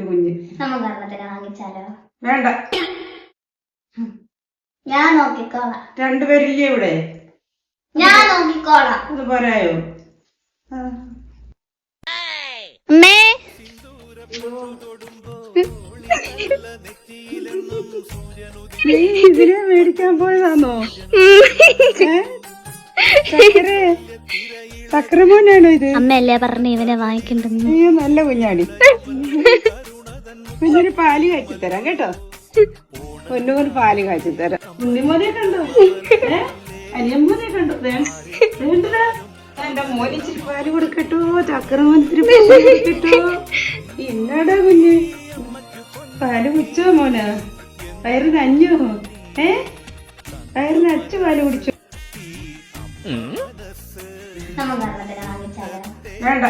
കുഞ്ഞ്. നമുക്ക് ഒരെണ്ണത്തിന് വാങ്ങിച്ചാലോ? വേണ്ട, ഞാൻ നോക്കിക്കോളാം. രണ്ടുപേരില്ലേ ഇവിടെ? ഞാൻ നോക്കിക്കോളാം. അത് പോരായോ? അമ്മേ, നീ ഇതിനെ മേടിക്കാൻ പോയതാണോ? ചക്രമോനാണോ ഇത്? അമ്മയല്ലേ പറഞ്ഞു ഇവനെ വാങ്ങിക്കണ്ടെന്ന്. അയ്യോ, നല്ല കുഞ്ഞാടി. കുഞ്ഞൊരു പാല് കാച്ചി തരാം കേട്ടോ. പൊന്നുപോലെ പാല് കാച്ചി തരാം. ഉണ്ണിമോനെ കണ്ടോ? അനിയമ്മോനെ കണ്ടോ? വേണ്ടടാ, എന്റെ മോന് ഇച്ചിരി പാല് കൊടുക്കട്ടോ. ചക്രമോൻ ഇത്തിരി പാല് കൊടുക്കട്ടോ. ഇന്നടാ കുഞ്ഞ്, പാല് കുടിച്ചോ മോന്? വയറിന് അഞ്ഞോ? വയറിന് അച്ചു പാല് കുടിച്ചോ? നമുക്ക് ഒരെണ്ണത്തിന് വാങ്ങിച്ചാലോ? വേണ്ട,